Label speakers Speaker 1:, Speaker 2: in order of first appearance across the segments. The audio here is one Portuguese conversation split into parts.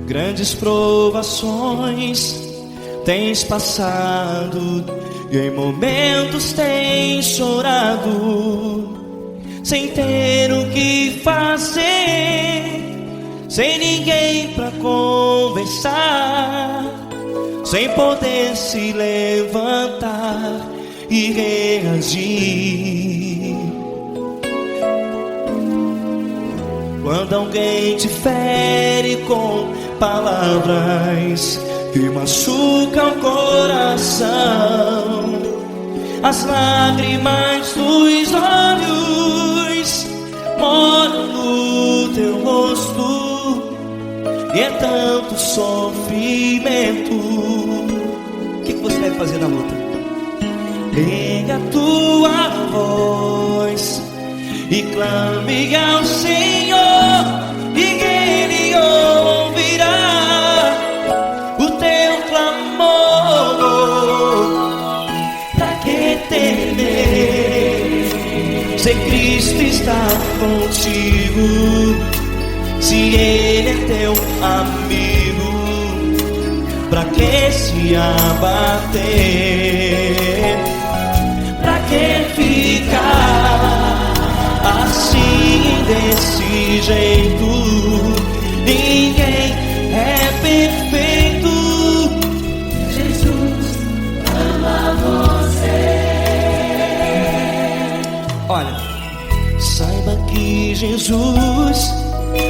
Speaker 1: Grandes provações tens passado e em momentos tens chorado, sem ter o que fazer, sem ninguém pra conversar, sem poder se levantar e reagir. Quando alguém te fere com palavras que machucam o coração, as lágrimas dos olhos moram no teu rosto, e é tanto sofrimento. O que você deve fazer na luta? Erga a tua voz e clame ao Senhor, e Ele ouvirá o teu clamor. Pra que temer, se Cristo está contigo, se Ele é teu amigo? Pra que se abater? Pra que ficar assim, desse jeito? Ninguém é perfeito. Jesus ama você. Olha, saiba que Jesus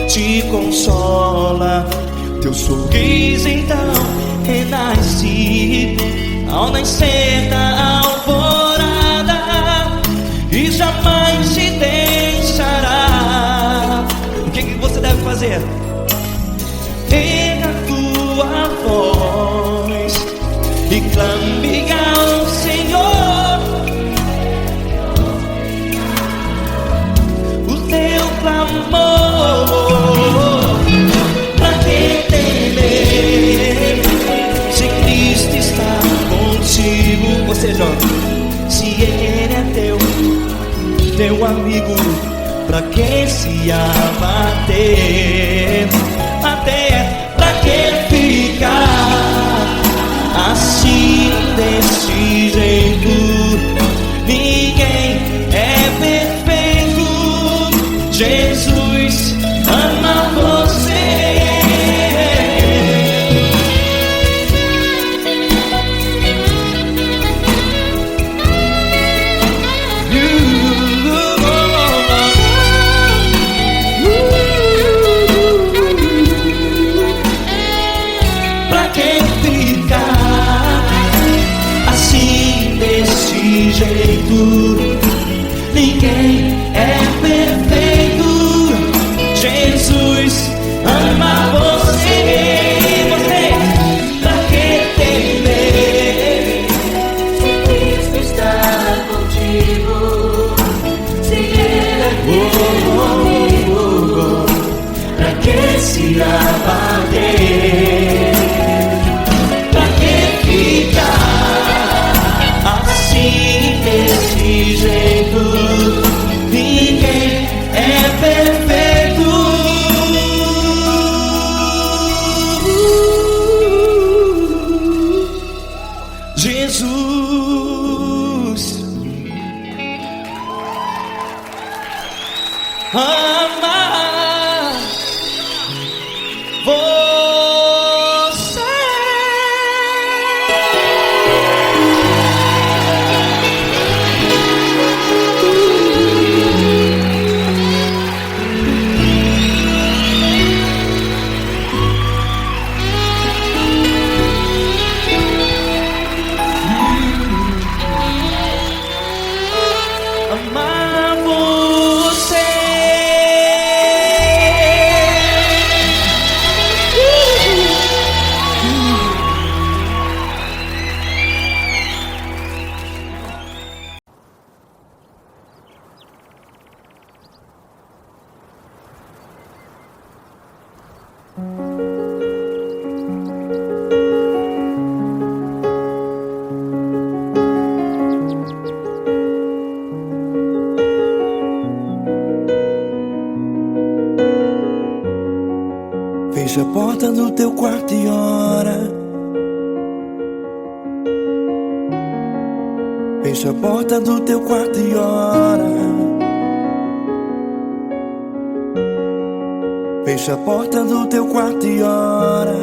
Speaker 1: te consola, teu sorriso então renasce ao nascer da alvorada, e jamais te deixará. O que você deve fazer? Erga a tua voz e clame ao Senhor, o teu clamor. Pra que temer, se Cristo está contigo? Ou seja, se Ele é teu amigo, pra que se abater? Até pra que ficar assim, desse jeito? Ninguém é perfeito. Jesus ama você. Ninguém é perfeito. Jesus ama você. Pra que temer, se Cristo está contigo, se Ele é teu amigo? Pra que se abater? Pra que ficar assim, desse jeito? Ninguém é perfeito. Jesus ama você. Amar Fecha a porta do teu quarto e ora. Fecha a porta do teu quarto e ora. Fecha a porta do teu quarto e ora.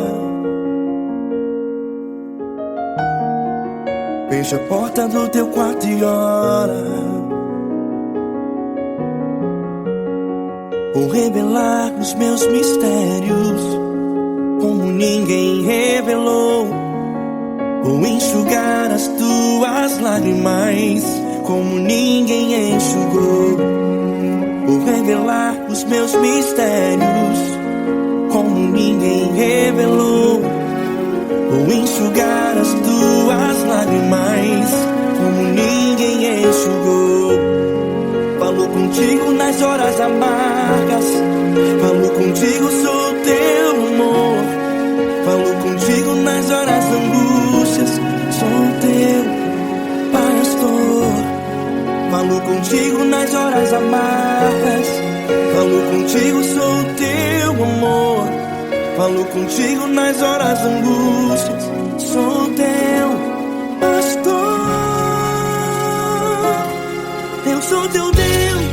Speaker 1: Fecha a porta do teu quarto e ora. Vou revelar os meus mistérios como ninguém revelou. Vou enxugar as tuas lágrimas como ninguém enxugou. Vou revelar os meus mistérios como ninguém revelou. Vou enxugar as tuas lágrimas como ninguém enxugou. Falo contigo nas horas amargas, falo contigo, sou teu amor. Falo contigo nas horas angústias, sou teu pastor. Falo contigo nas horas amargas, falo contigo, sou teu amor. Falo contigo nas horas angústias, sou teu pastor. Eu sou teu Deus,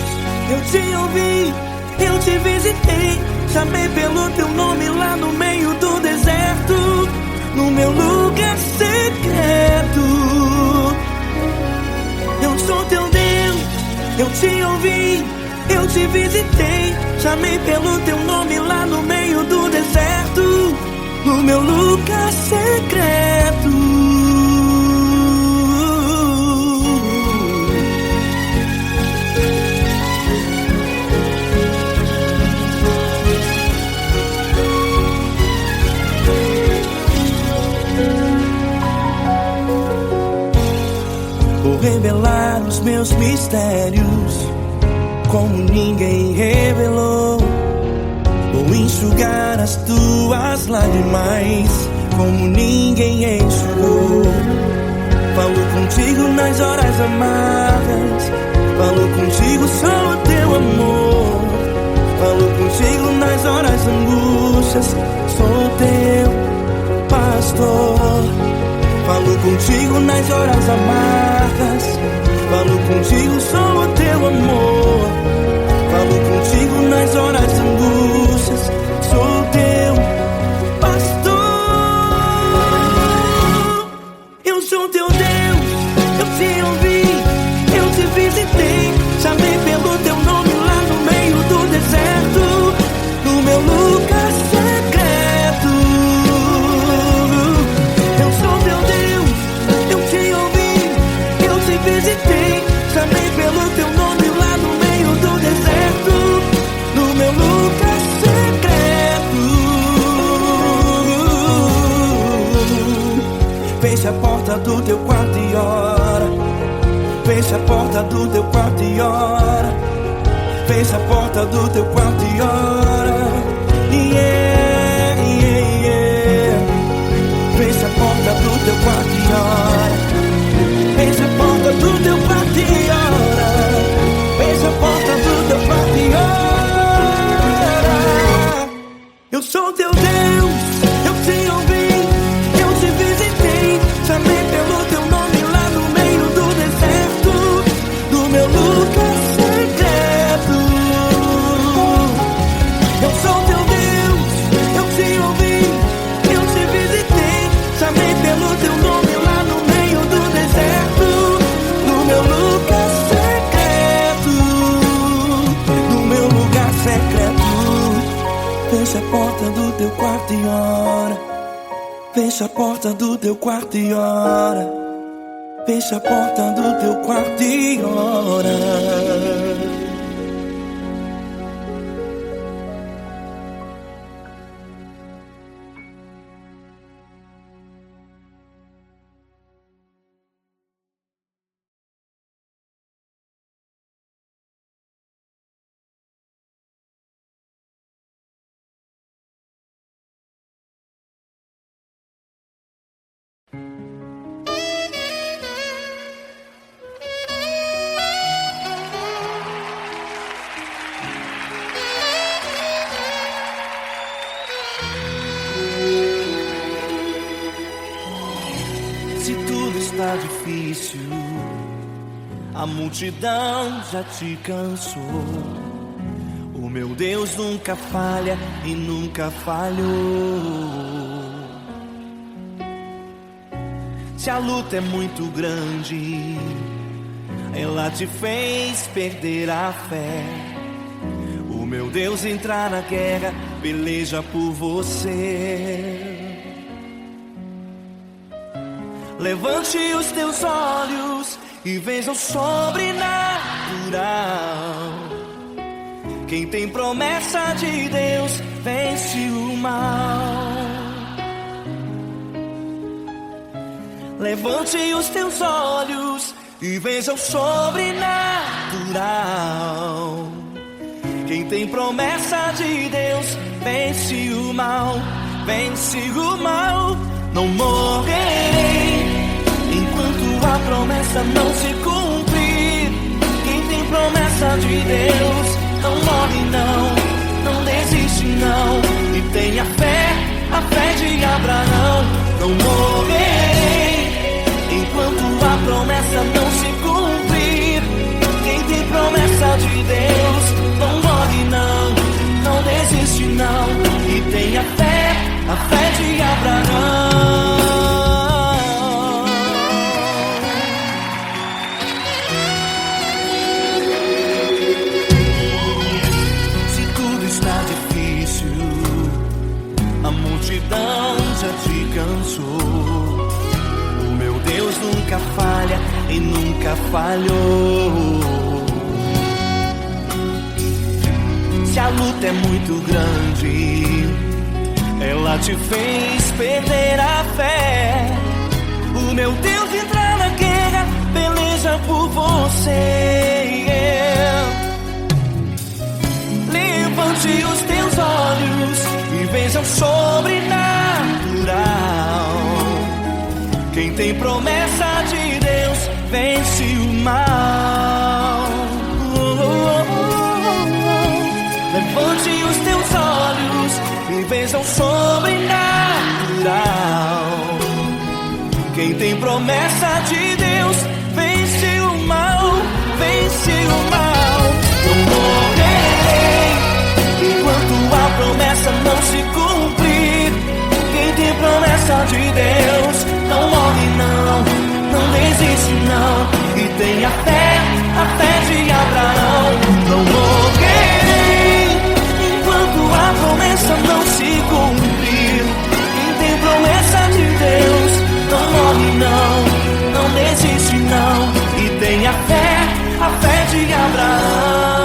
Speaker 1: eu te ouvi, eu te visitei. Chamei pelo teu nome lá no meio do deserto, no meu lugar secreto. Eu sou teu Deus, eu te ouvi, eu te visitei. Chamei pelo teu nome lá no meio do deserto, no meu lugar secreto. Vou revelar os meus mistérios como ninguém revelou. Vou enxugar as tuas lágrimas como ninguém enxugou. Falo contigo nas horas amargas, falo contigo, sou teu amor. Falo contigo nas horas angústias, sou teu pastor. Falo contigo nas horas amargas, falo contigo, sou teu amor. Falo contigo nas horas angústias, sou teu pastor. Eu sou teu Deus, eu te ouvi, eu te visitei. Chamei pelo teu nome lá no meio do deserto, no meu lugar secreto. Eu sou teu Deus, eu te ouvi, eu te visitei. Chamei pelo teu nome lá no meio do deserto, no meu lugar secreto. Fecha a porta do teu quarto e ora. Fecha a porta do teu quarto e ora. Fecha a porta do teu quarto e ora. Yeah, yeah, yeah. Fecha a porta do teu quarto e ora. Fecha a porta do teu quarto e ora. Fecha a porta do teu quarto e ora. Eu sou teu Deus, eu te ouvi, eu te visitei. Chamei pelo teu nome lá no meio do deserto, no meu lugar secreto. Eu sou teu Deus, eu te ouvi, eu te visitei. Chamei pelo teu nome lá no meio do deserto, no meu lugar secreto, no meu lugar secreto. Fecha a porta do teu quarto e ora. Fecha a porta do teu quarto e ora. Fecha a porta do teu quarto e ora. está difícil, a multidão já te cansou. O meu Deus nunca falha e nunca falhou. Se a luta é muito grande, ela te fez perder a fé. O meu Deus entrar na guerra, peleja por você. Levante os teus olhos e veja o sobrenatural. Quem tem promessa de Deus vence o mal. Levante os teus olhos e veja o sobrenatural. Quem tem promessa de Deus vence o mal, vence o mal. Não morrerei enquanto a promessa não se cumprir. Quem tem promessa de Deus não morre não desiste não. E tenha fé, a fé de Abraão. Não morrerei enquanto a promessa não se cumprir. Quem tem promessa de Deus não morre não desiste não. E tenha fé, a fé de Abraão. Se tudo está difícil, a multidão já te cansou. O meu Deus nunca falha e nunca falhou. Se a luta é muito grande, ela te fez perder a fé. O meu Deus entra na guerra, peleja por você. Levante os teus olhos e veja o sobrenatural. Quem tem promessa de Deus vence o mal. Levante os teus olhos e veja o sobrenatural. Quem tem promessa de Deus vence o mal, vence o mal. Não morrerei enquanto a promessa não se cumprir. Quem tem promessa de Deus não morre não desiste não. E tenha fé, a fé de Abraão. Não morrerei enquanto a promessa não se cumprir. Quem tem promessa de Deus não morre não desiste não. E tenha fé, a fé de Abraão.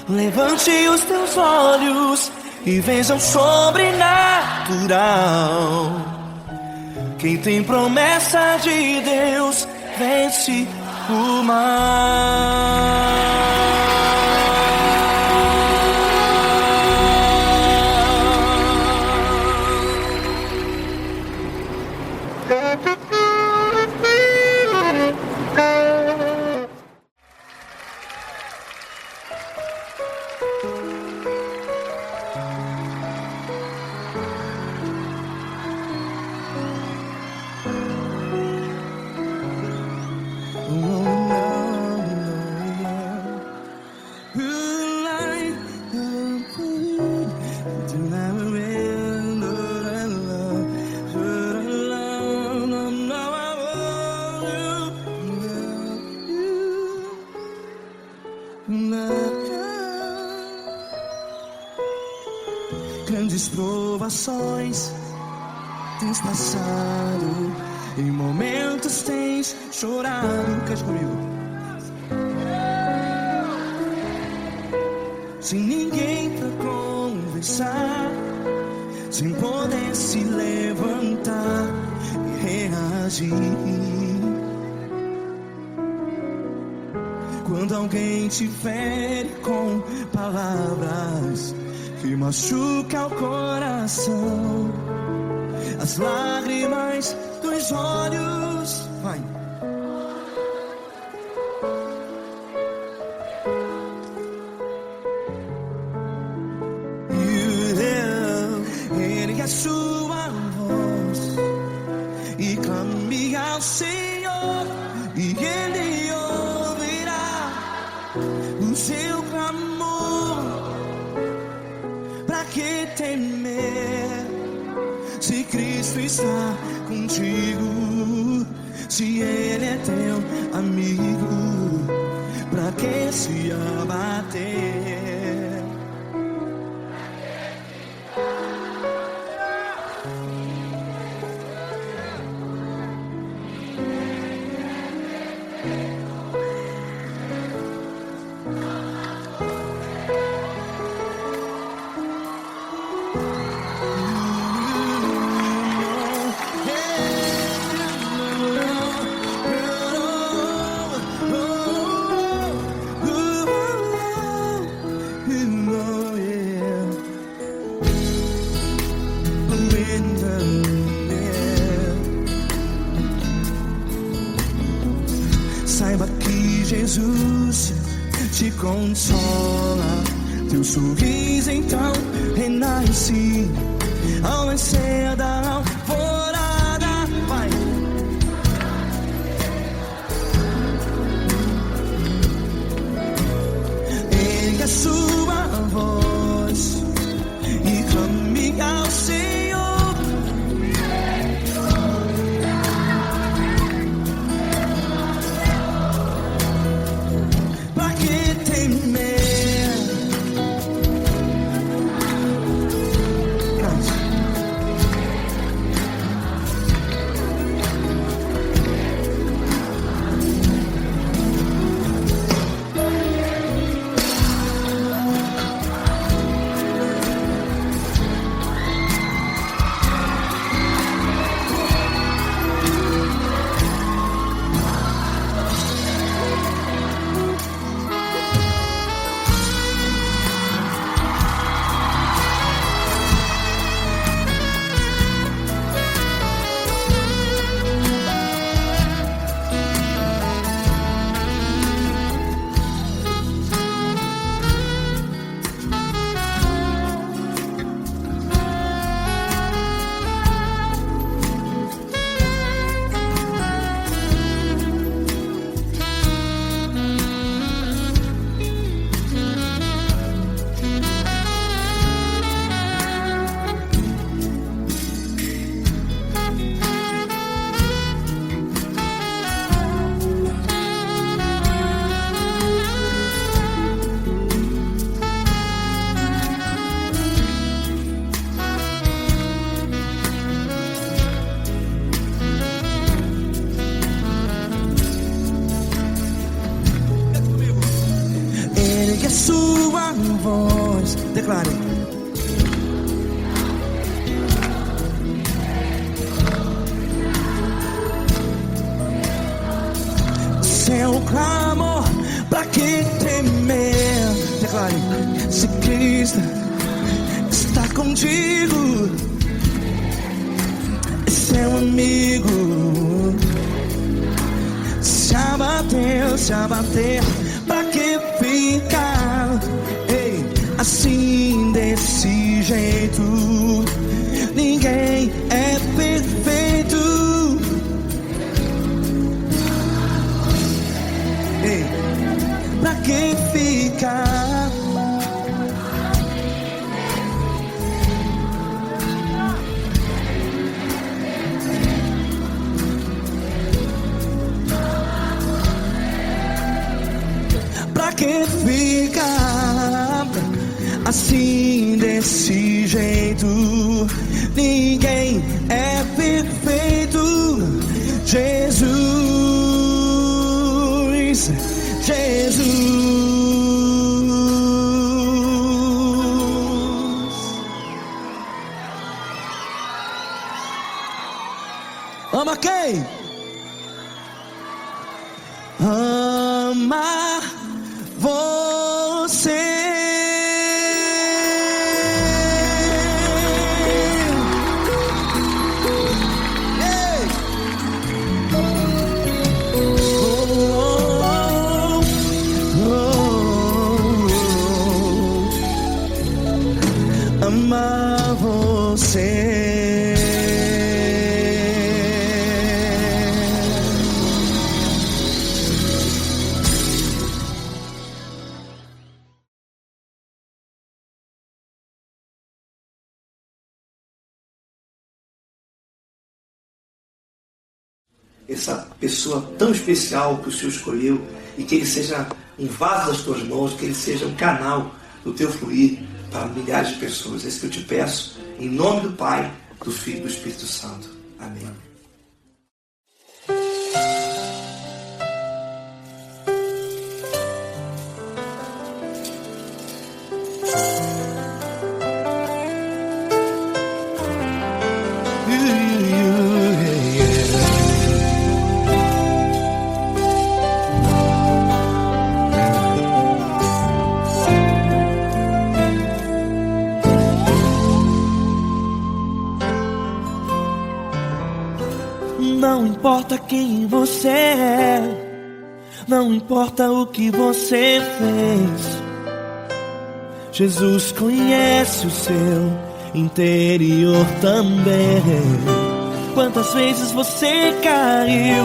Speaker 1: Levante os teus olhos e veja o sobrenatural. Quem tem promessa de Deus vence o mal. Grandes provações tens passado, em momentos tens chorado. Cante comigo. Sem ninguém pra conversar, sem poder se levantar e reagir. Quando alguém te fere com palavras que machuca o coração, as lágrimas dos olhos, vai. Ergue a sua voz seu clamor. Pra que temer se Cristo está contigo? Se Ele é teu amigo, pra que se abater? Saiba que Jesus te consola, teu sorriso então renasce ao nascer da alvorada. Vai. Ergue a sua voz e clame ao Senhor. Ergue a sua voz, declare. Seu clamor, pra que temer? Declare. Se Cristo está contigo, seu amigo. Se abater, pra que ficar, ei, assim desse jeito? Ninguém é perfeito. Ei, pra que ficar? Pra que ficar assim desse jeito? Ninguém é perfeito. Jesus, Jesus. Ama quem? Ama você. Ama você.
Speaker 2: essa pessoa tão especial que o Senhor escolheu, e que ele seja um vaso das tuas mãos, que ele seja um canal do teu fluir para milhares de pessoas. É isso que eu te peço, em nome do Pai, do Filho e do Espírito Santo. Amém.
Speaker 1: Não importa quem você é, não importa o que você fez, Jesus conhece o seu interior também. Quantas vezes você caiu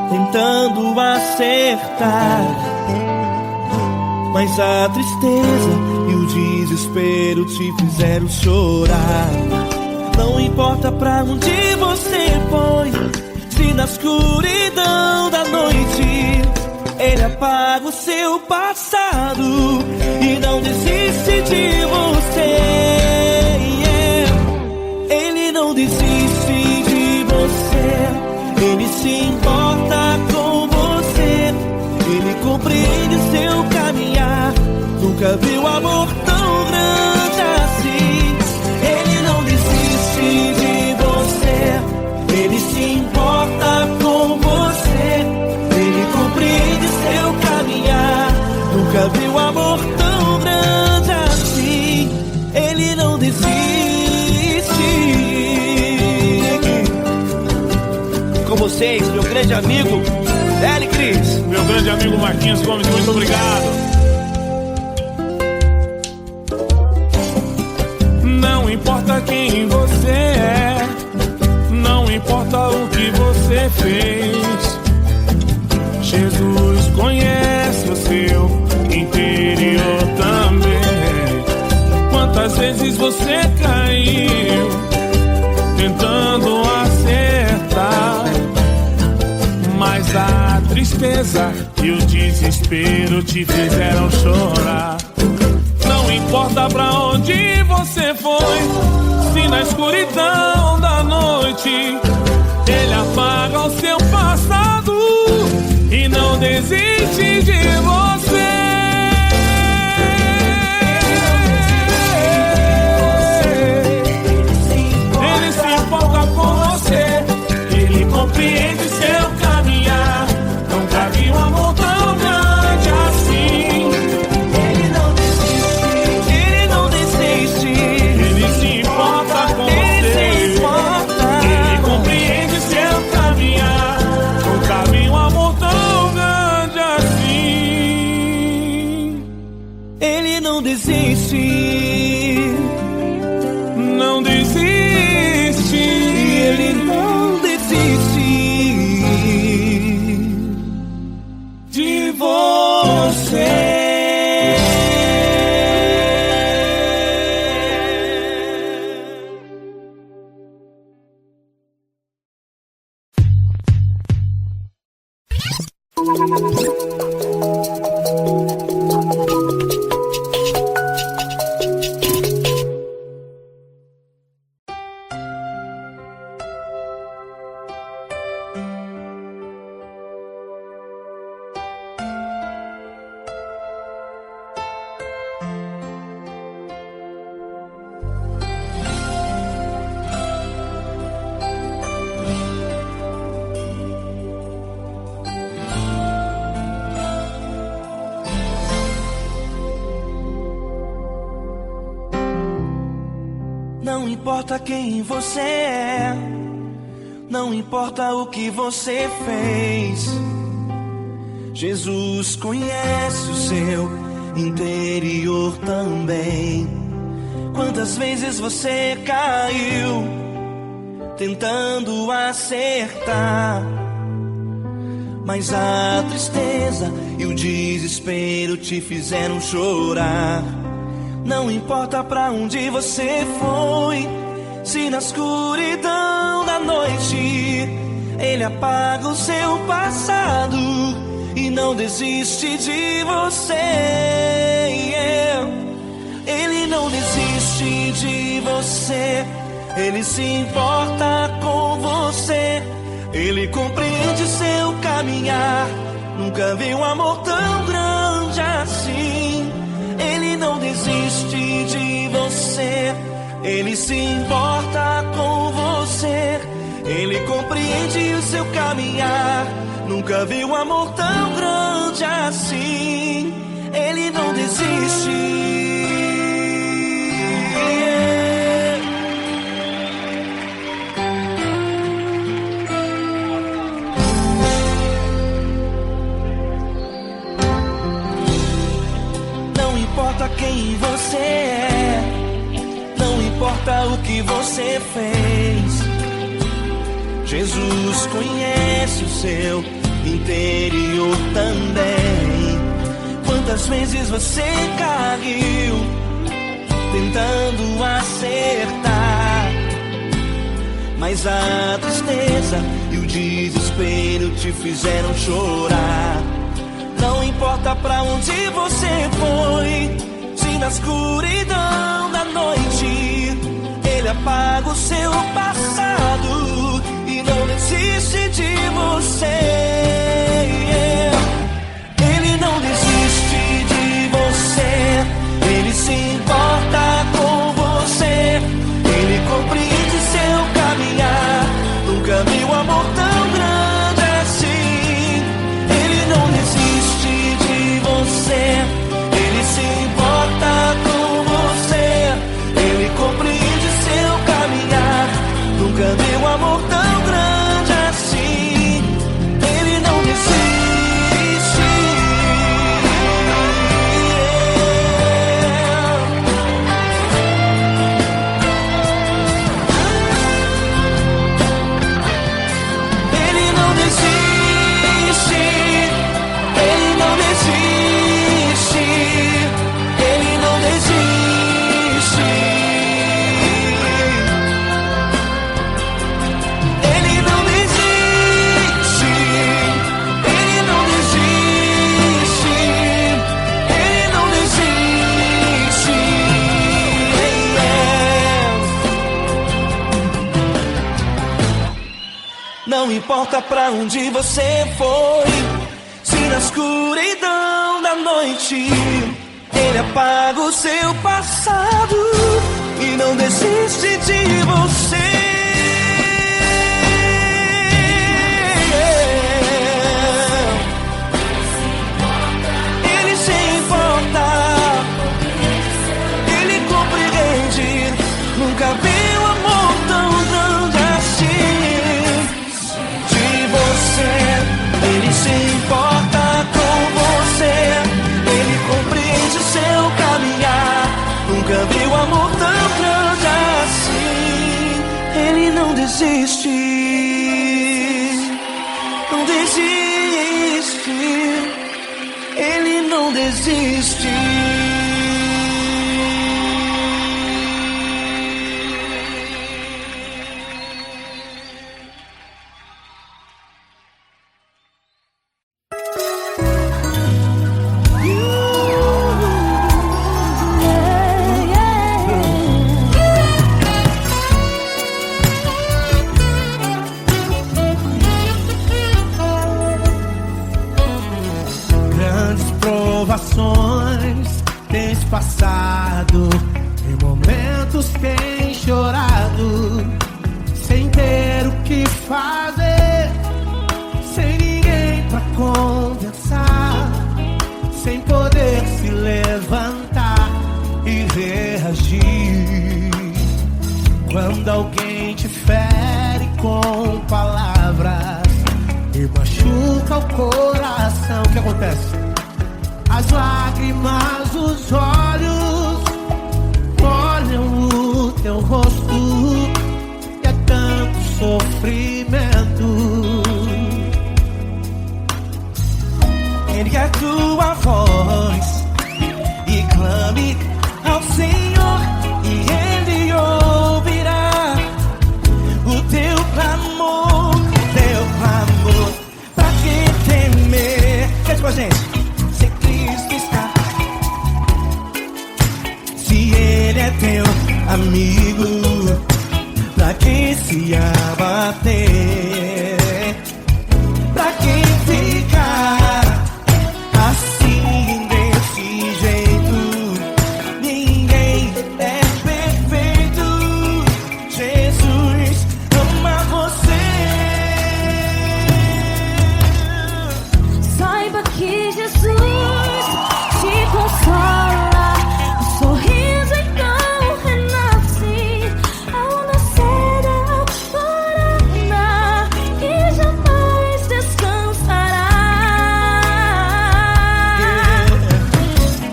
Speaker 1: tentando acertar, mas a tristeza e o desespero te fizeram chorar. Não importa pra onde você foi, se na escuridão da noite Ele apaga o seu passado e não desiste de você. Ele não desiste de você, Ele se importa com você, Ele compreende seu caminhar. Nunca viu amor tão grande assim. Ele não desiste de você, Ele se importa com você, Ele compreende seu caminhar. Nunca viu amor tão grande assim. Ele não desiste. Com vocês, meu grande amigo L. Cris.
Speaker 3: Meu grande amigo Marquinhos Gomes, muito obrigado. Não importa quem você é, não importa o que você fez, Jesus conhece o seu interior também. Quantas vezes você caiu tentando acertar, mas a tristeza e o desespero te fizeram chorar. Não importa pra onde você foi, se na escuridão da noite Ele apaga o seu passado e não desiste de você. Ele se importa com você, Ele compreende seu caminhar. Nunca vi um amor tão grande assim.
Speaker 1: Ele não desiste, Ele não desiste.
Speaker 3: Ele se importa com você, Ele compreende seu caminhar. Nunca vi um amor tão grande assim.
Speaker 1: Ele não desiste,
Speaker 3: não desiste.
Speaker 1: Ele não desiste de você. Não importa quem você é, não importa o que você fez, Jesus conhece o seu interior também. Quantas vezes você caiu tentando acertar, mas a tristeza e o desespero te fizeram chorar. Não importa pra onde você foi, se na escuridão da noite Ele apaga o seu passado e não desiste de você. Ele não desiste de você. Ele se importa com você. Ele compreende seu caminhar. Nunca vi um amor tão grande assim. Ele não desiste de você. Ele se importa com você. Ele compreende o seu caminhar. Nunca vi um amor tão grande assim. Ele não desiste. Não importa quem você é, não importa o que você fez, Jesus conhece o seu interior também. Quantas vezes você caiu tentando acertar, mas a tristeza e o desespero te fizeram chorar. Não importa pra onde você foi, se na escuridão da noite Ele apaga o seu passado e não desiste de você. Ele não desiste de você. Ele se importa com você. Ele compreende seu caminhar. Nunca vi um amor tão grande assim. Ele não desiste de você. Ele se importa com você. Ele compreende seu caminhar. Nunca vi um amor tão grande assim. Ele não desiste. Ele não desiste. Ele não desiste. Ele não desiste. Ele não desiste. Ele não desiste. Ele não desiste. Não importa pra onde você foi, se na escuridão da noite Ele apaga o seu passado e não desiste de você. Ele se importa. Ele compreende. Nunca vi um amor tão grande assim. De você. Ele se importa com você. Ele compreende seu caminhar. Nunca vi um amor tão grande assim. Ele não desiste. Não desiste. Ele não desiste.
Speaker 4: Grandes provações tens passado, em momentos tens chorado, sem ter o que fazer, sem ninguém pra conversar, sem poder se levantar e reagir. Quando alguém te fere com palavras e machuca o coração, o que acontece? As lágrimas dos olhos molham o teu rosto, e é tanto sofrimento. Ergue a tua voz e clame ao Senhor, e Ele ouvirá o teu clamor, teu gente. Se Cristo está, se Ele é teu amigo, pra quem se abater? Pra quem ficar assim, desse jeito? Ninguém é perfeito. Jesus ama você.
Speaker 5: Saiba que Jesus te consola. O sorriso então renasce ao nascer da aurora e jamais descansará.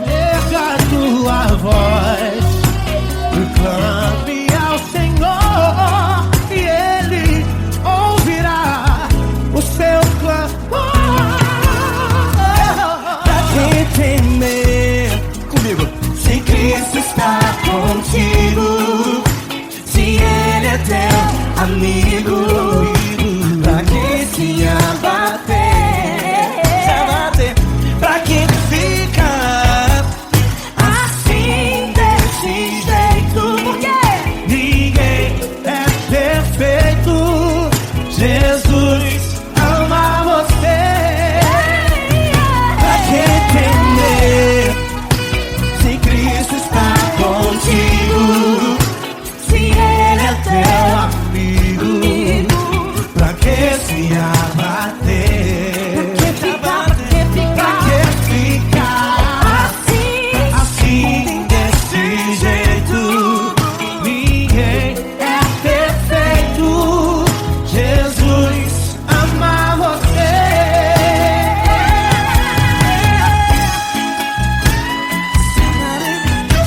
Speaker 4: Erga a tua voz, clame ao Senhor e Ele ouvirá o seu clamor. Pra quem temer, comigo, se Cristo está contigo, se Ele é teu amigo, pra quem se abater, pra quem fica assim, desse jeito? Porque ninguém é perfeito. Jesus ama você. Pra quem temer, se Cristo está contigo, se Ele é teu amigo, pra que se abater? Pra que ficar assim, desse jeito? Ninguém é perfeito. Jesus ama você.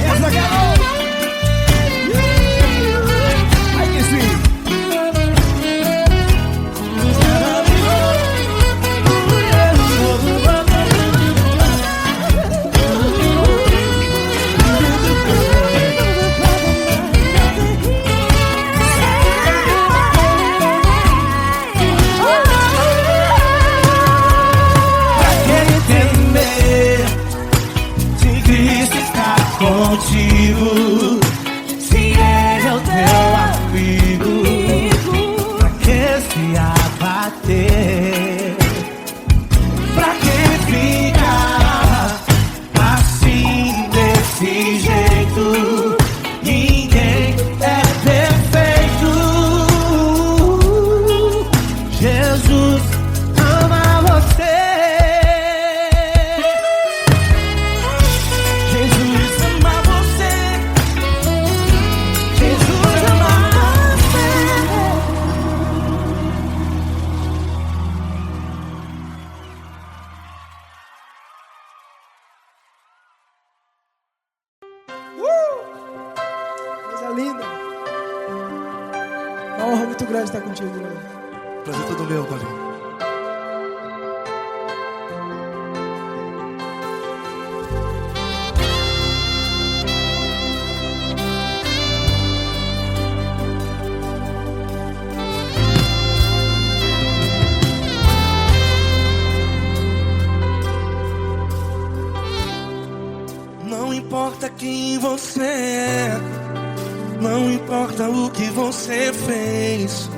Speaker 4: Essa garota. Ai que sim. Pra quem temer, se Cristo está contigo, se Ele é o teu amigo, pra que se abater? Pra que ficar assim, desse jeito? Ninguém é perfeito. Jesus ama você. Jesus ama você. Jesus ama você.
Speaker 6: Coisa linda. Uma honra muito grande estar contigo, Lula.
Speaker 2: Prazer todo meu, Paulinho.
Speaker 4: Não importa quem você é, não importa o que você fez,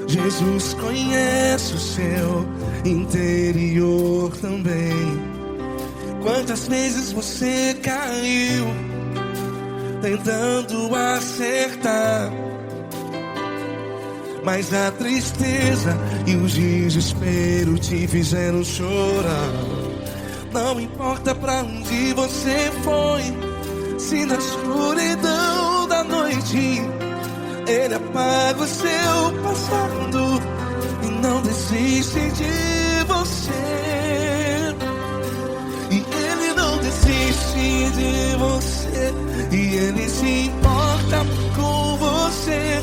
Speaker 4: Jesus conhece o seu interior também. Quantas vezes você caiu tentando acertar, mas a tristeza e o desespero te fizeram chorar. Não importa pra onde você foi, se na escuridão da noite Ele apaga o seu passado e não desiste de você. E Ele não desiste de você, e Ele se importa com você,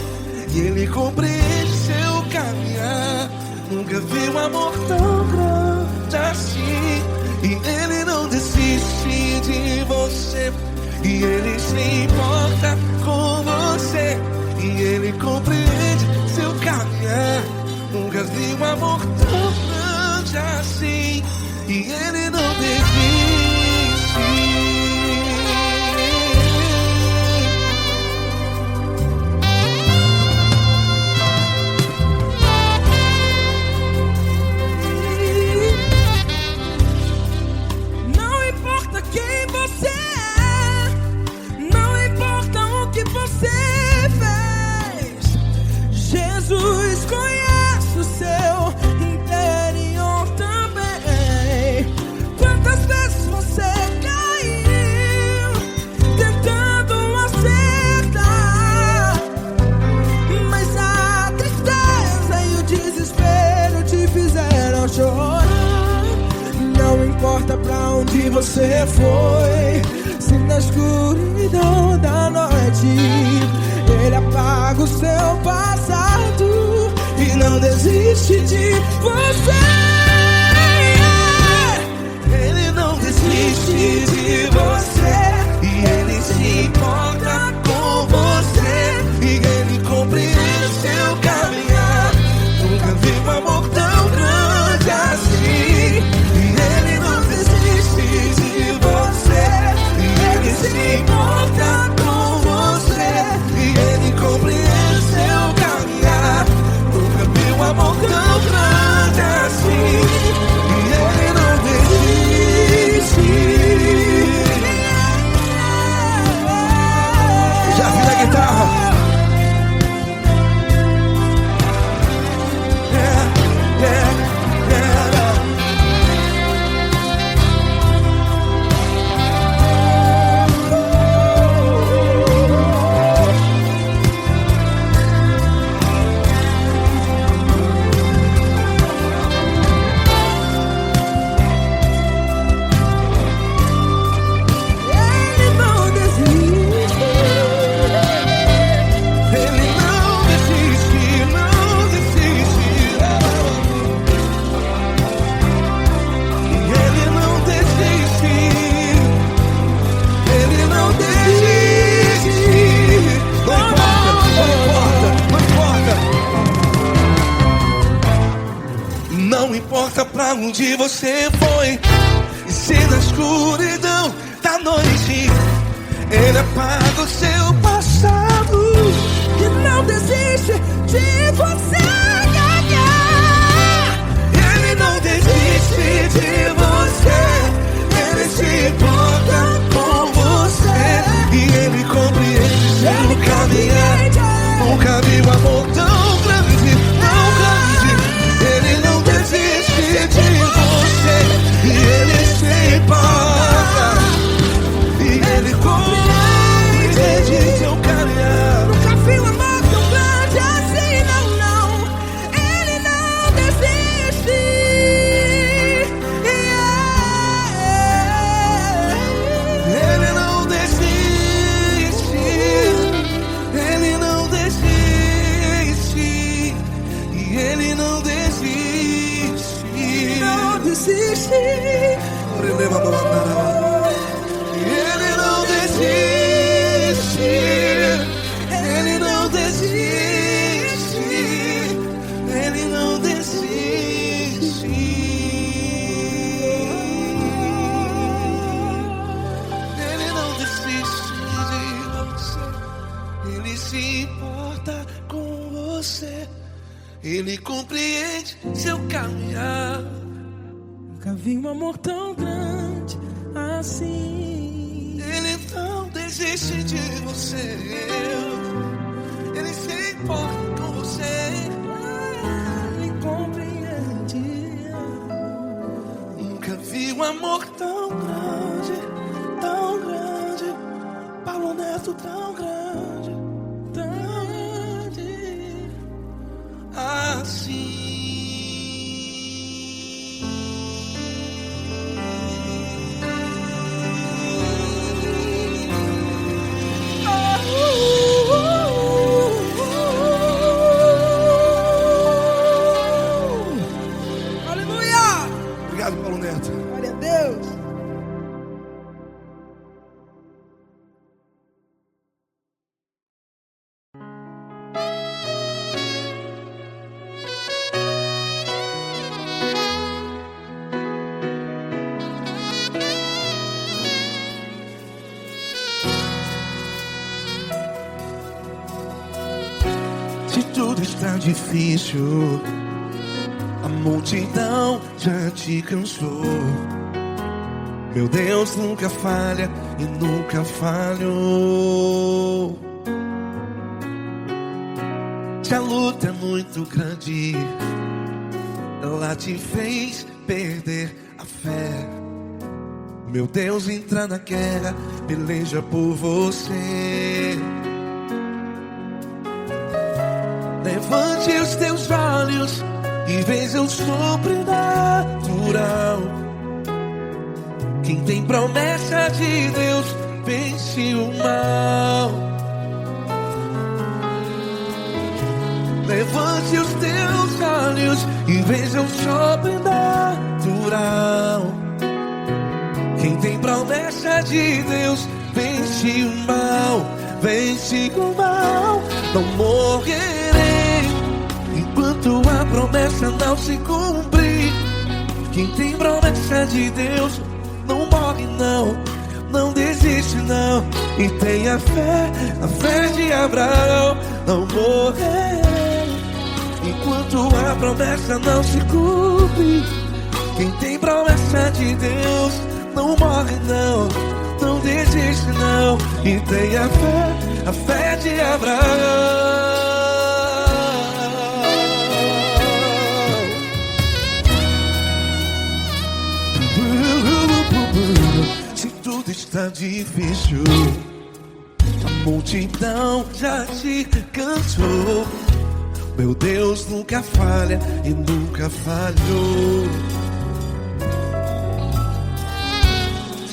Speaker 4: e Ele compreende seu caminhar. Nunca vi um amor tão grande assim. E Ele não desiste de você, e Ele se importa com você, e Ele compreende seu caminhar. Nunca vi um amor tão grande assim. e Ele não desiste.
Speaker 1: Não importa quem você é, não importa o que você fez, Jesus conhece o seu interior também. Quantas vezes você caiu tentando acertar, mas a tristeza e o desespero te fizeram chorar. Não importa pra onde você foi, se na escuridão da noite Ele apaga o seu passado e não desiste de você.
Speaker 4: Ele não desiste de você, e Ele se importa com você, e Ele compreende seu caminhar. Nunca vi um amor tão grande assim. E Ele não desiste de você, e Ele se importa com você, e Ele compreende seu caminhar. Nunca vi um amor tão grande assim. E Ele não desiste. Já vi na guitarra.
Speaker 1: Ele não desiste.
Speaker 4: Ele não desiste, não desiste. Ele não desiste. Ele não desiste. Não importa, não importa, não importa. Não importa pra onde você foi, e se na escuridão da noite Ele apaga o seu passado
Speaker 1: E não desiste de você.
Speaker 4: Ele não desiste de você, Ele se importa com você, e Ele compreende seu caminhar. Nunca vi um amor tão grande, tão grande. Ele não desiste de você, e Ele se importa, e Ele compreende seu caminhar.
Speaker 1: Nunca vi um amor tão grande assim, não, não. Ele não desiste.
Speaker 4: Ele não desiste, Ele não desiste, e Ele não desiste.
Speaker 1: Não desiste.
Speaker 4: Ele não desiste, Ele não desiste, Ele não desiste. Ele não desiste de você, Ele se importa com você, Ele compreende seu caminhar.
Speaker 1: Nunca vi um amor tão grande assim.
Speaker 4: Ele não desiste de você, Ele se importa com você.
Speaker 1: Ele compreende.
Speaker 4: Nunca vi um amor tão grande, Paulo Neto tão grande, assim.
Speaker 1: Aleluia!
Speaker 4: Obrigado, Paulo Neto.
Speaker 1: Glória a Deus.
Speaker 4: está difícil, a multidão já te cansou. Meu Deus nunca falha e nunca falhou. Se a luta é muito grande, ela te fez perder a fé. Meu Deus entra na guerra, peleja por você. Levante os teus olhos e veja o sobrenatural. Quem tem promessa de Deus vence o mal. Levante os teus olhos e veja o sobrenatural. Quem tem promessa de Deus vence o mal. Vence o mal. Não morrerei enquanto a promessa não se cumprir. Quem tem promessa de Deus não morre não, não desiste não. E tenha a fé de Abraão. Não morrerei enquanto a promessa não se cumpre. Quem tem promessa de Deus não morre não, não desiste não. E tenha a fé de Abraão. Se tudo está difícil, a multidão já te cansou. Meu Deus nunca falha e nunca falhou.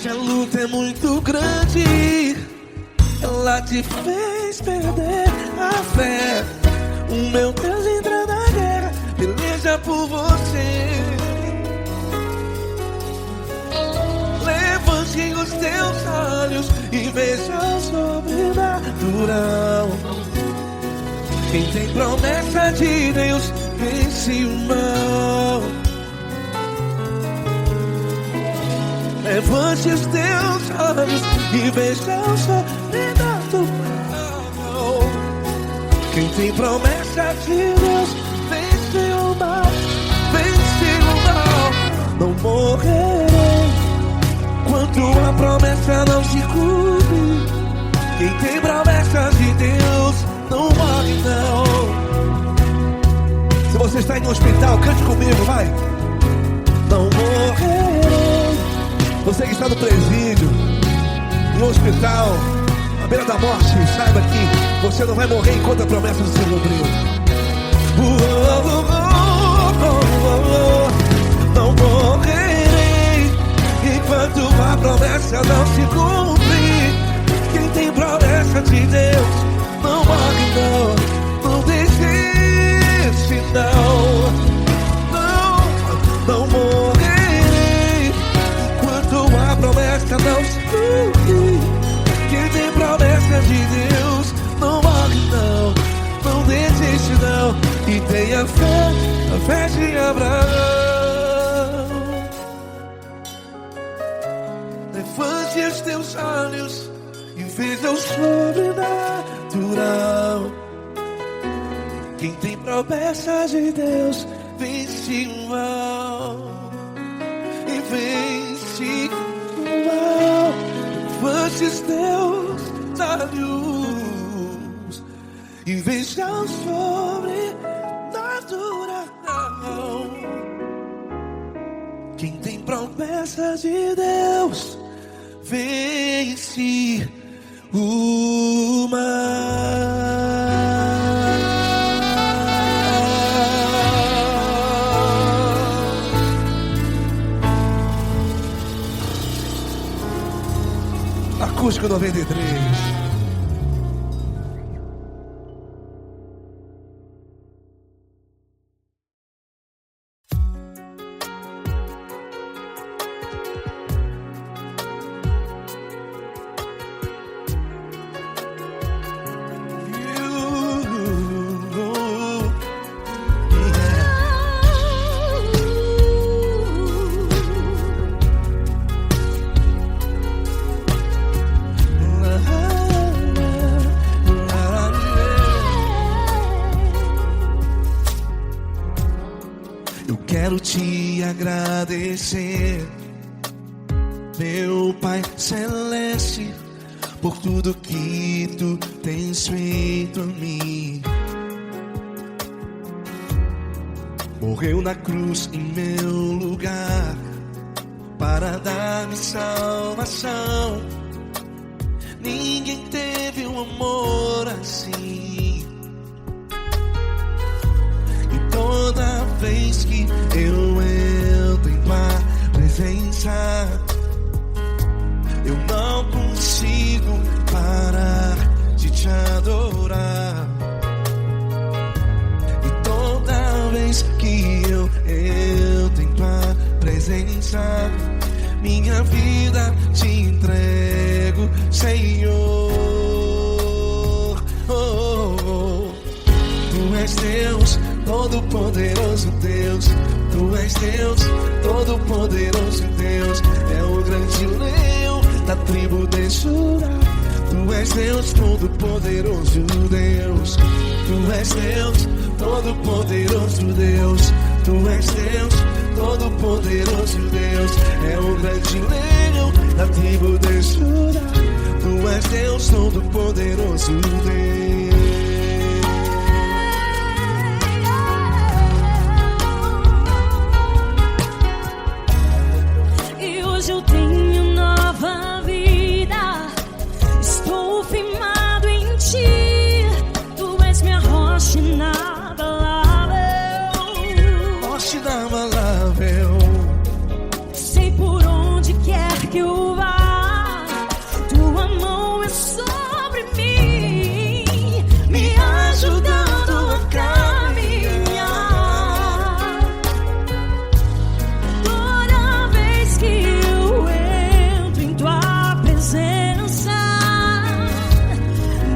Speaker 4: Se a luta é muito grande, ela te fez perder a fé. O meu Deus entra na guerra, peleja por você. Levante os teus olhos e veja o sobrenatural. Quem tem promessa de Deus vence o mal. Levante os teus olhos e veja o sobrenatural. Quem tem promessa de Deus vence o mal. Vence o mal. Não morrerei enquanto a promessa não se cumpre. Quem tem promessa de Deus não morre não. Se você está em um hospital, cante comigo, vai. Não morrerei. Você que está no presídio, em um hospital, à beira da morte, saiba que você não vai morrer enquanto a promessa não se cumpriu. Não morrerei enquanto a promessa não se cumprir. Quem tem promessa de Deus não morre não, não desiste não. Não morrerei enquanto a promessa não se cumprir. Quem tem promessa de Deus não morre não, não desiste não. E tenha a fé de Abraão. Levante os teus olhos e veja o sobrenatural. Quem tem promessa de Deus vence o mal. E vence o mal. Levante os teus olhos e veja o sobrenatural. Quem tem promessa de Deus vence o mal. Acústico 93. quero te agradecer, meu Pai Celeste, por tudo que tu tens feito a mim. Morreu na cruz em meu lugar para dar-me salvação. Ninguém teve um amor assim. E toda vez que eu entro em tua presença, eu não consigo parar de te adorar. E toda vez que eu entro em tua presença, minha vida te entrego, Senhor. Oh, oh, oh. Tu és Deus, todo-poderoso Deus. Tu és Deus, todo-poderoso Deus. É o grande leão da tribo de Judá. Tu és Deus, todo-poderoso Deus. Tu és Deus, todo-poderoso Deus. Tu és Deus, todo-poderoso Deus. É o grande leão da tribo de Judá. Tu és Deus, todo-poderoso Deus.
Speaker 5: Eu tenho nova vida, estou firmado em ti. Tu és minha rocha inabalável,
Speaker 4: Rocha inabalável.
Speaker 5: sei por onde quer que eu vá, tua mão é sobre mim, me ajudando a caminhar. Toda vez que eu entro em tua presença,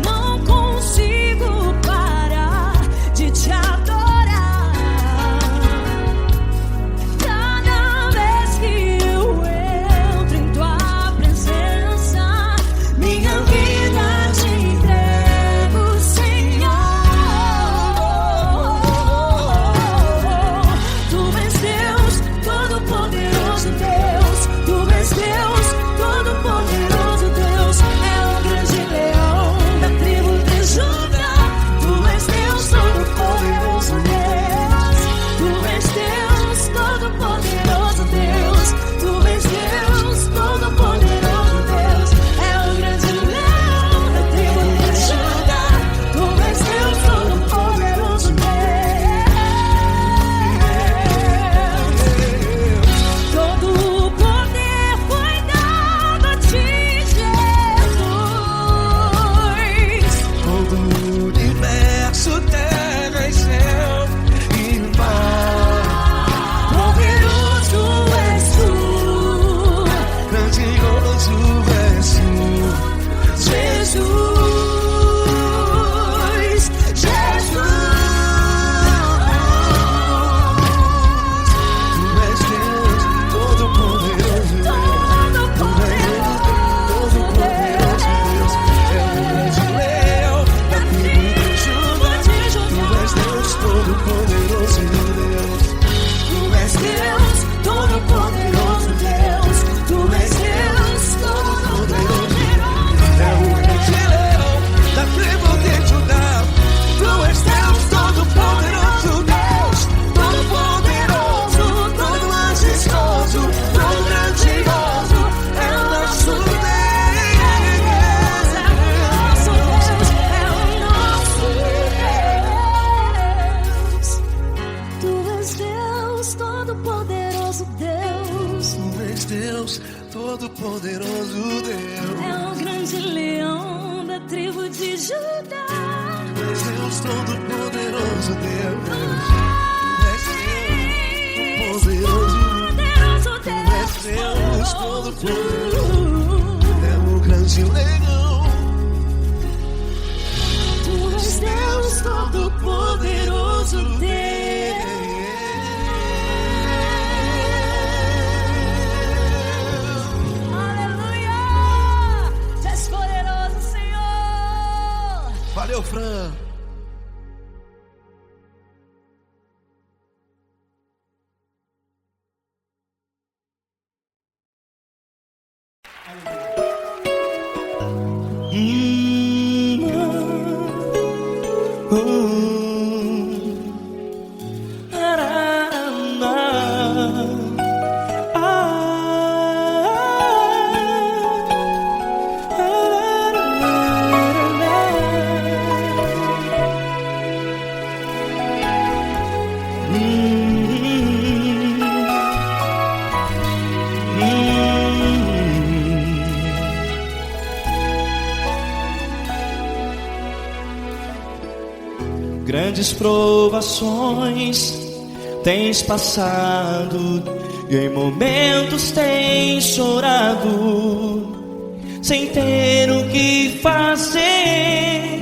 Speaker 5: não consigo parar de te adorar. Cada vez que eu entro em tua presença, minha vida te entrego, Senhor. Tu és Deus, todo-poderoso Deus. Tu és Deus, todo-poderoso Deus. É o grande leão da tribo de Judá. Tu és Deus, todo-poderoso Deus. Tu és Deus, todo-poderoso Deus. Tu és Deus, todo-poderoso Deus. É o grande leão da tribo de Judá. Tu és Deus, todo-poderoso Deus. Todo o poder foi dado a ti, Jesus.
Speaker 4: Todo o universo, terra e céu e mar.
Speaker 5: Poderoso és tu,
Speaker 4: Grandioso és tu,
Speaker 5: Jesus. Jesus.
Speaker 4: Tu és Deus, todo-poderoso Deus.
Speaker 5: Todo-poderoso Deus.
Speaker 4: É o grande leão da tribo de Judá. Tu és Deus, todo-poderoso Deus.
Speaker 5: Tu és Deus, todo-poderoso Deus. Tu és Deus, todo-poderoso.
Speaker 4: É o grande leão da tribo de Judá. Tu és Deus, todo-poderoso Deus. Todo-poderoso, todo majestoso, todo grandioso. É o nosso Deus.
Speaker 5: Tu és Deus, todo-poderoso Deus.
Speaker 4: Tu és Deus, todo-poderoso Deus.
Speaker 5: É o grande leão da tribo de Judá.
Speaker 4: Tu és Deus, todo-poderoso Deus. Tu és Deus,
Speaker 5: Poderoso
Speaker 4: Tu és Deus,
Speaker 5: Deus.
Speaker 4: todo-poderoso. É o grande leão.
Speaker 5: Tu és Deus, todo-poderoso Deus. Aleluia! Tu és poderoso, Senhor.
Speaker 4: Valeu, Fran.
Speaker 7: Grandes provações tens passado, e em momentos tens chorado, sem ter o que fazer,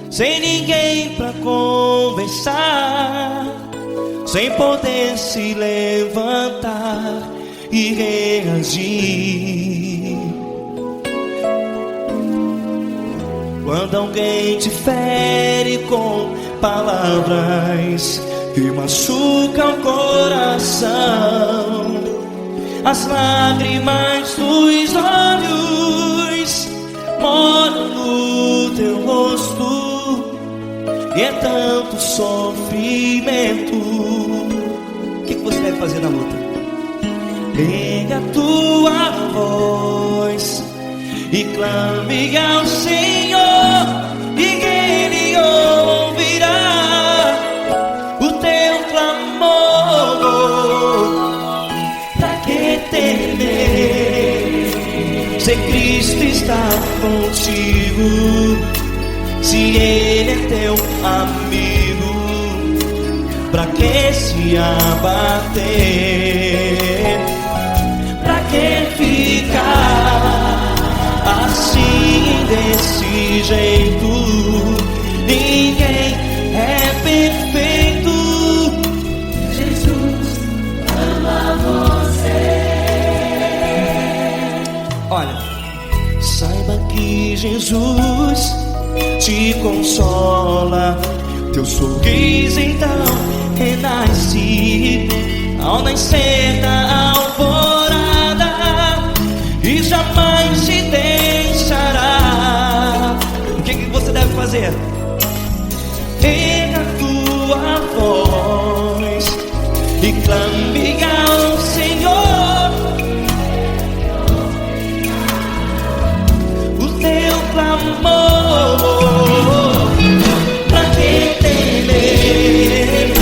Speaker 7: sem ninguém pra conversar, sem poder se levantar e reagir. Quando alguém te fere com palavras que machucam o coração, as lágrimas dos olhos moram no teu rosto, e é tanto sofrimento. O que você deve fazer na luta? Erga a tua voz e clame ao Senhor, e Ele ouvirá o teu clamor. Pra que temer, se Cristo está contigo, se Ele é teu amigo? Pra que se abater? Pra que ficar assim, desse jeito? Ninguém é perfeito. Jesus ama você. Olha, saiba que Jesus te consola, teu sorriso então renasce ao nascer da alvorada, e jamais te deixará. O que você deve fazer? Erga a tua voz e clame ao Senhor, o teu clamor. Pra que temer,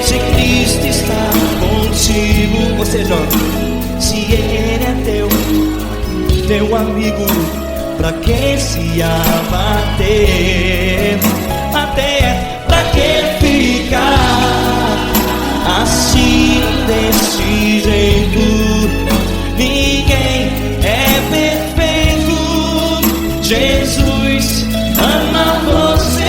Speaker 7: se Cristo está contigo? Ou seja, se Ele é teu amigo, pra que se abater? Até pra que ficar assim, desse jeito? Ninguém é perfeito. Jesus ama você.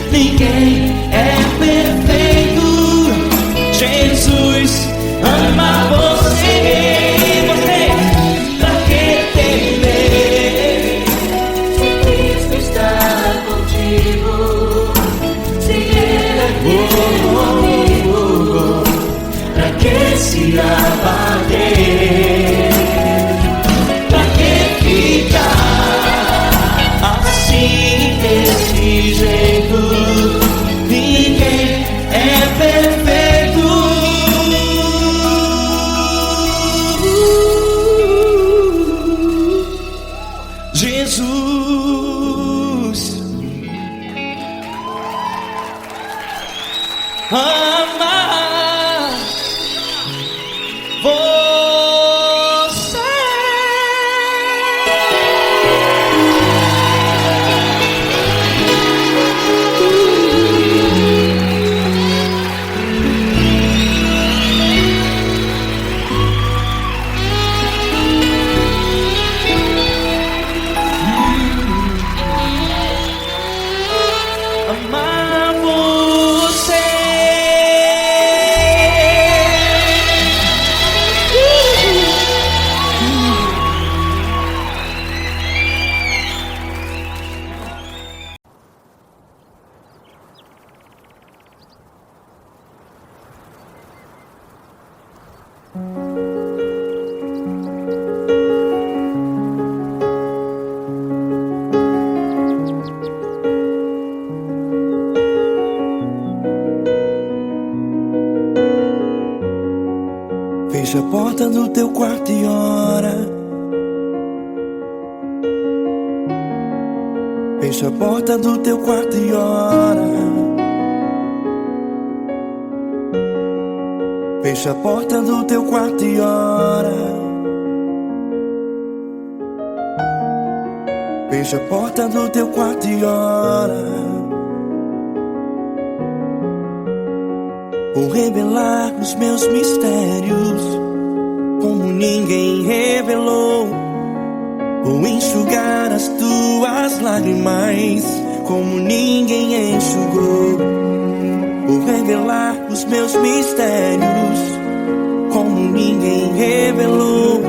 Speaker 7: Ninguém é perfeito. Jesus ama você. Você, pra que temer, se Cristo está contigo, se Ele é teu amigo? Pra que se abater? Pra que ficar assim, desse jeito? Ninguém é perfeito. Jesus ama você. Amar você.
Speaker 1: Fecha a porta do teu quarto e ora. Fecha a porta do teu quarto e ora. Fecha a porta do teu quarto e ora. Fecha a porta do teu quarto e ora. Vou revelar os meus mistérios como ninguém revelou. Vou enxugar as tuas lágrimas como ninguém enxugou. Vou revelar os meus mistérios como ninguém revelou.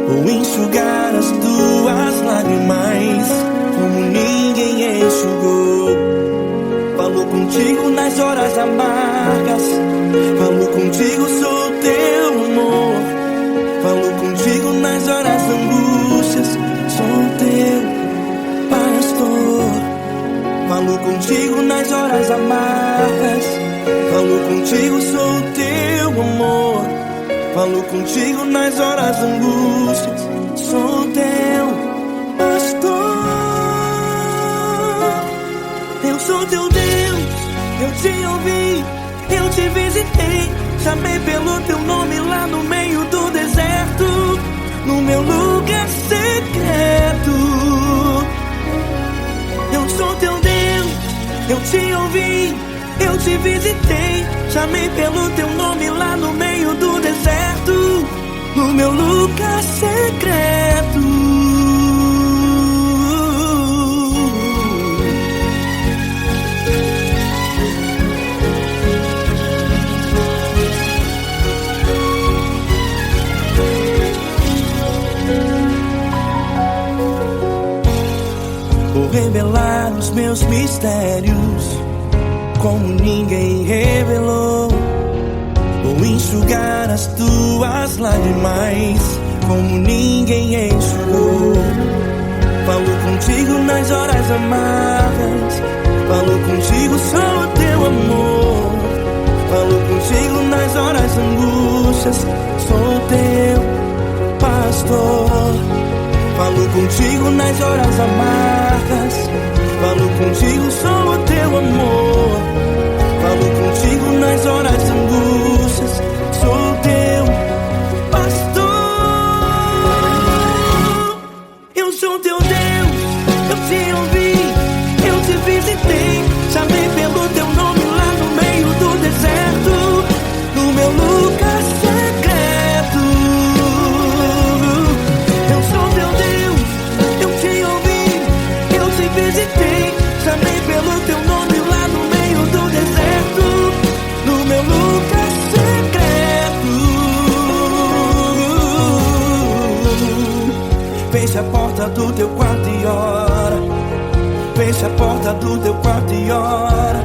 Speaker 1: Vou enxugar as tuas lágrimas como ninguém enxugou. Falo contigo nas horas amargas, falo contigo, sou teu amor. Falo contigo nas horas da angústias, sou teu pastor. Falo contigo nas horas amargas, falo contigo, sou teu amor. Falo contigo nas horas da angústias, sou teu pastor. Eu sou teu Deus, eu te ouvi, eu te visitei. Chamei pelo teu nome lá no meio do deserto, no meu lugar secreto. Eu sou teu Deus, eu te ouvi, eu te visitei. Chamei pelo teu nome lá no meio do deserto, no meu lugar secreto. Vou revelar os meus mistérios como ninguém revelou. Vou enxugar as tuas lágrimas como ninguém enxugou. Falo contigo nas horas amargas, falo contigo, sou teu amor. Falo contigo nas horas angústias, sou teu pastor. Falo contigo nas horas amargas, falo contigo, sou teu amor. Falo contigo nas horas angústias, sou teu pastor. Eu sou teu Deus, eu te ouvi, eu te visitei. Chamei pelo teu nome lá no meio do deserto, no meu lugar secreto. Eu sou teu Deus, eu te ouvi, eu te visitei. Chamei pelo teu nome lá no meio do deserto, no meu lugar secreto. Fecha a porta do teu quarto e ora. Fecha a porta do teu quarto e ora.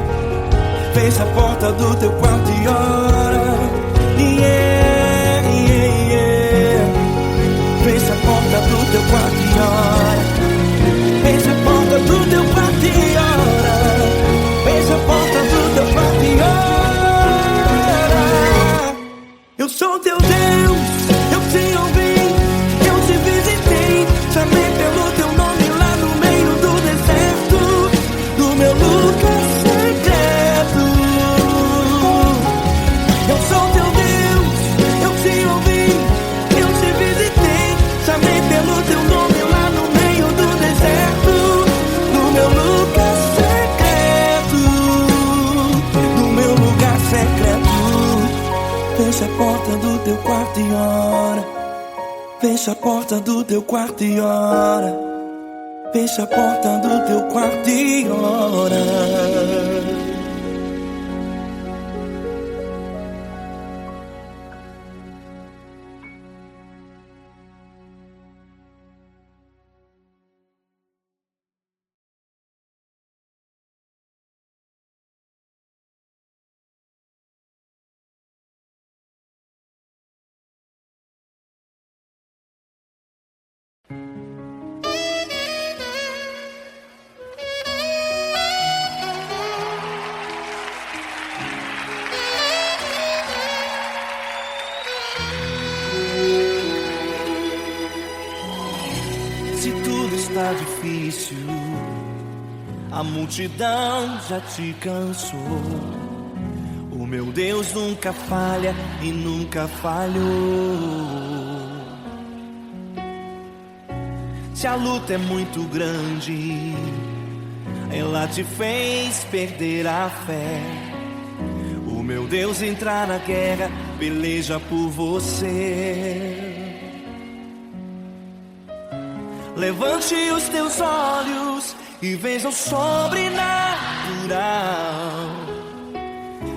Speaker 1: Fecha a porta do teu quarto e ora. Yeah, yeah, yeah. Fecha a porta do teu quarto e ora. Fecha a porta do teu quarto e ora. Fecha a porta do teu quarto e ora. Eu sou teu Deus, eu te ouvi, eu te visitei. Chamei pelo teu nome lá no meio do deserto, no meu lugar secreto. Eu sou teu Deus, eu te ouvi, eu te visitei. Chamei pelo teu nome lá no meio do deserto, no meu lugar secreto, no meu lugar secreto. Fecha a porta do teu quarto e ora. Fecha a porta do teu quarto e ora. Fecha a porta do teu quarto e ora.
Speaker 7: A multidão já te cansou. O meu Deus nunca falha e nunca falhou. Se a luta é muito grande, ela te fez perder a fé. O meu Deus entrar na guerra, peleja por você. Levante os teus olhos e veja o sobrenatural.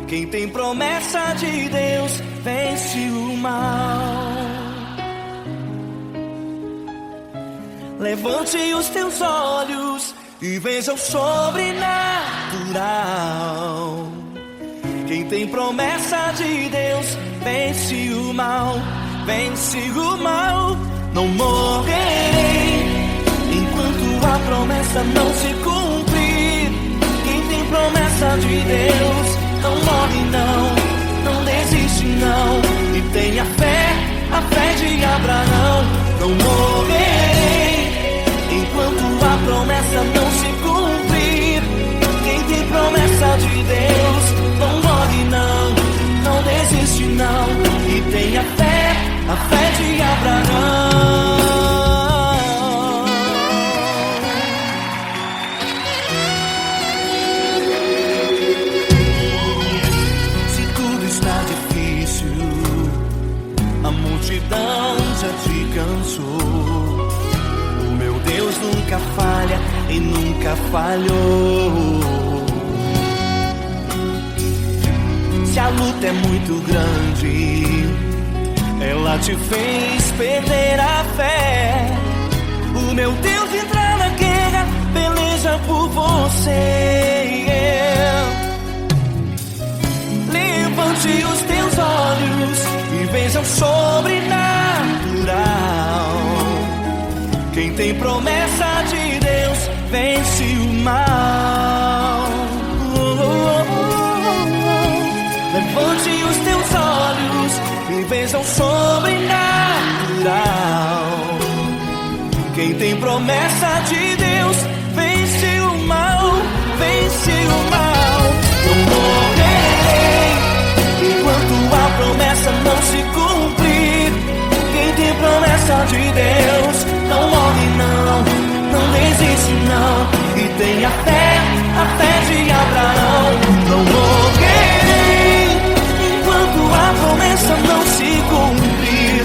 Speaker 7: Quem tem promessa de Deus vence o mal. Levante os teus olhos e veja o sobrenatural. Quem tem promessa de Deus vence o mal, vence o mal. Não morrerei enquanto a promessa não se cumprir. Quem tem promessa de Deus não morre não desiste não. E tenha fé, a fé de Abraão. Não morrerei enquanto a promessa não se cumprir. Quem tem promessa de Deus não morre não desiste não. E tenha fé, a fé de Abraão. Se tudo está difícil, a multidão já te cansou. Deus nunca falha e nunca falhou. Se a luta é muito grande, ela te fez perder a fé. O meu Deus entrar na guerra, peleja por você. Levante os teus olhos e veja o sobrenatural. Quem tem promessa de Deus vence o mal. Levante os teus olhos e veja o sobrenatural. Quem tem promessa de Deus vence o mal, vence o mal. Não morrerei enquanto a promessa não se cumprir. Quem tem promessa de Deus não morre não desiste não. E tenha fé, a fé de Abraão. Não morrerei enquanto a promessa não se cumprir.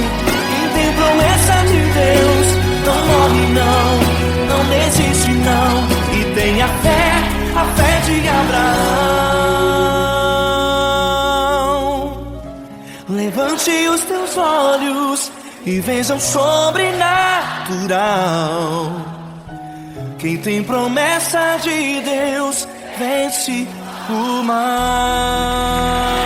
Speaker 7: Quem tem promessa de Deus não morre não desiste não. E tenha fé, a fé de Abraão. Levante os teus olhos e veja o sobrenatural. Quem tem promessa de Deus vence o mal.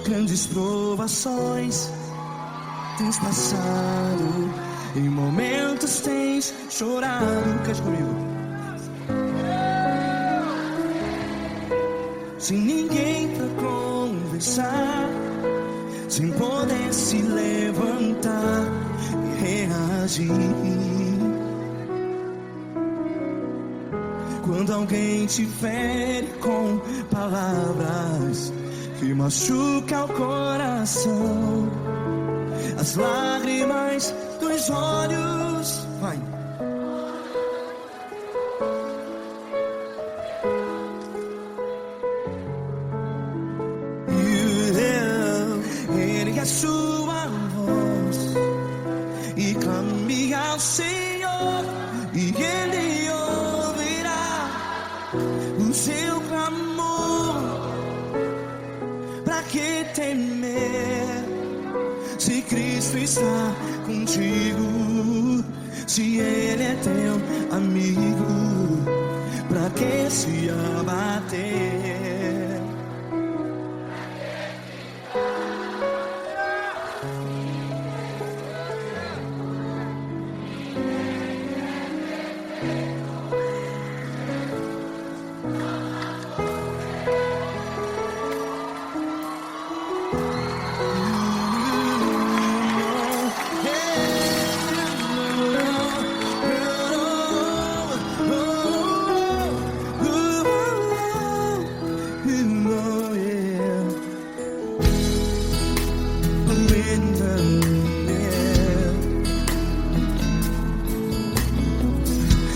Speaker 1: Grandes provações tens passado, em momentos tens chorado. Cante comigo. Sem ninguém pra conversar, sem poder se levantar e reagir. Quando alguém te fere com palavras que machuca o coração, as lágrimas dos olhos, vai. Ergue a sua voz e clame ao Senhor.
Speaker 7: seu clamor. Pra que temer se Cristo está contigo? Se Ele é teu amigo, pra que se abater?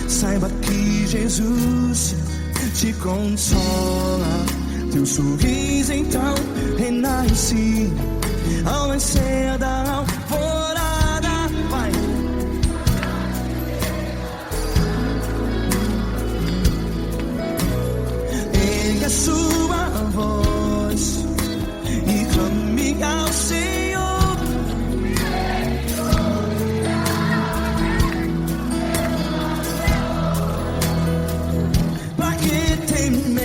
Speaker 7: Saiba que Jesus te consola, teu sorriso então renasce ao nascer da alvorada. Vai. Ergue a sua voz e clame ao Senhor. Pra que temer?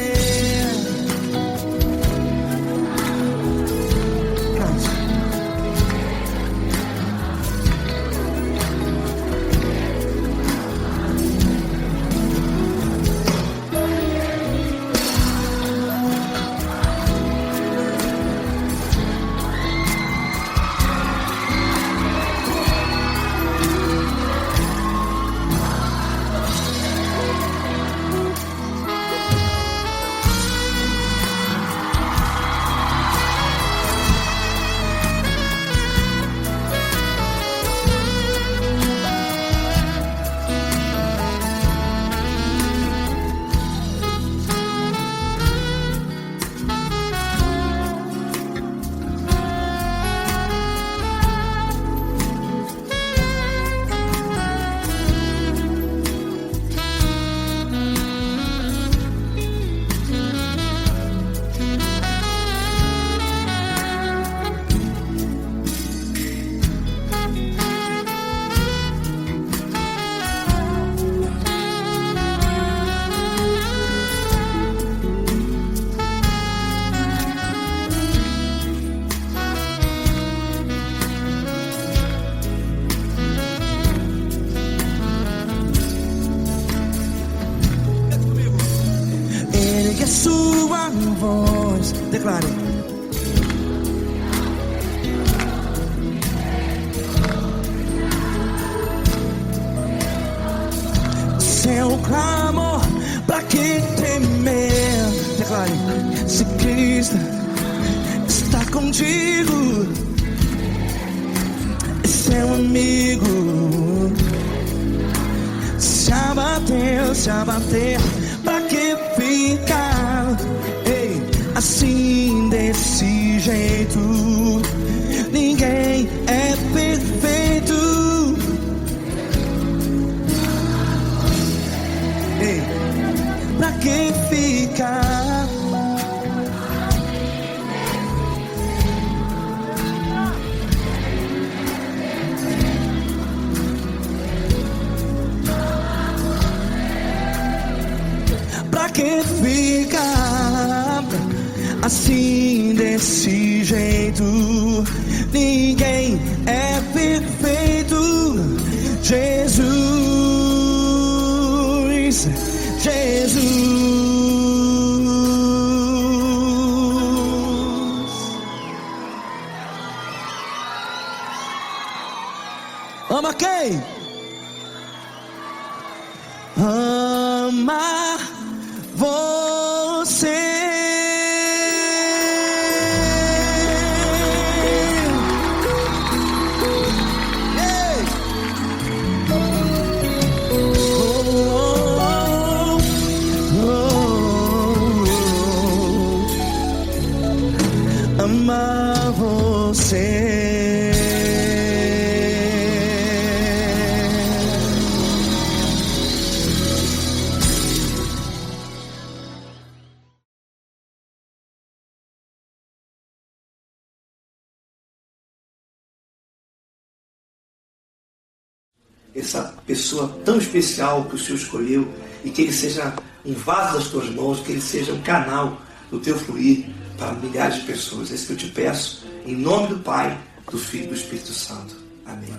Speaker 7: Ergue a sua voz, declare. Seu clamor, pra que temer? Declare. Se Cristo está contigo, é seu amigo. Se abater, pra que ficar, ei, assim desse jeito? Ninguém é perfeito. Ei, pra que ficar? Pra que ficar assim desse jeito? Ninguém é perfeito. Jesus, Jesus. Ama quem? Ama você. Amar você.
Speaker 2: essa pessoa tão especial que o Senhor escolheu e que ele seja um vaso das tuas mãos, que ele seja um canal do teu fluir para milhares de pessoas. É isso que eu te peço, em nome do Pai, do Filho e do Espírito Santo. Amém.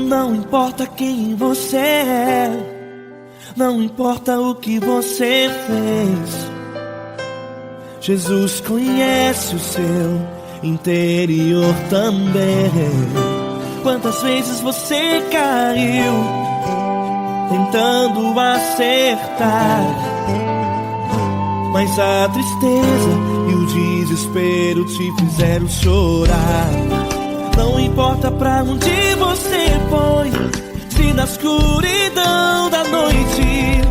Speaker 7: Não importa quem você é, não importa o que você fez, Jesus conhece o seu interior também. Quantas vezes você caiu tentando acertar, mas a tristeza e o desespero te fizeram chorar. Não importa pra onde você foi, se na escuridão da noite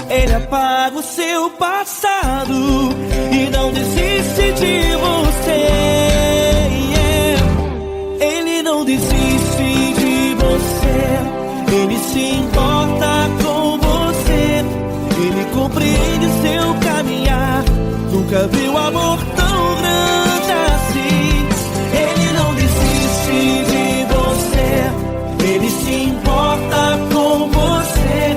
Speaker 7: Ele apaga o seu passado e não desiste de você. Ele não desiste de você, Ele se importa com você, Ele compreende seu caminhar. Nunca viu amor tão grande assim. Ele não desiste de você, Ele se importa com você,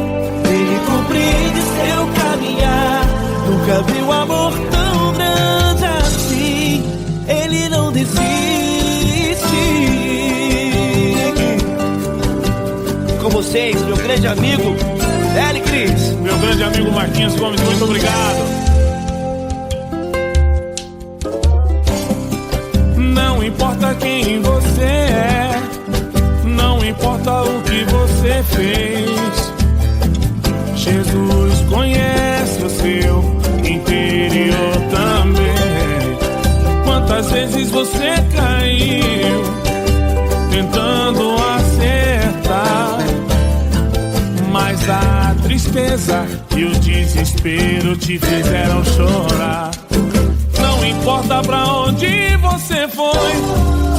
Speaker 7: Ele compreende seu caminhar. Nunca viu amor tão grande assim. Ele não desiste. Com vocês, meu grande amigo L. Cris.
Speaker 3: Meu grande amigo Marquinhos Gomes, muito obrigado. Não importa quem você é, não importa o que você fez, Jesus conhece o seu interior também. Quantas vezes você caiu tentando acertar, mas a tristeza e o desespero te fizeram chorar. Não importa pra onde você foi,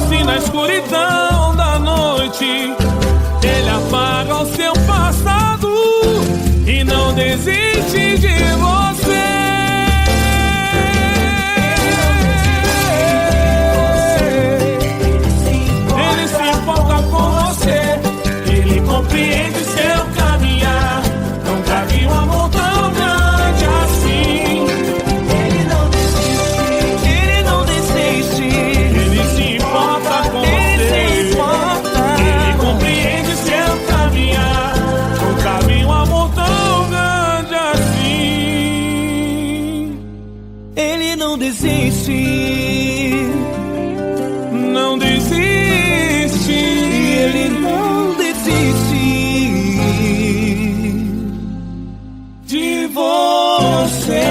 Speaker 3: se na escuridão da noite Ele apaga o seu passado e não desiste de você. Ele se importa com você, Ele compreende seu caminhar. Nunca vi um amor tão grande assim.
Speaker 7: Ele não desiste, Ele não desiste.
Speaker 3: Ele se importa com você, Ele compreende seu caminhar. Nunca vi um amor tão grande assim.
Speaker 7: Ele não desiste,
Speaker 3: Não desiste.
Speaker 7: Ele não desiste
Speaker 3: De você.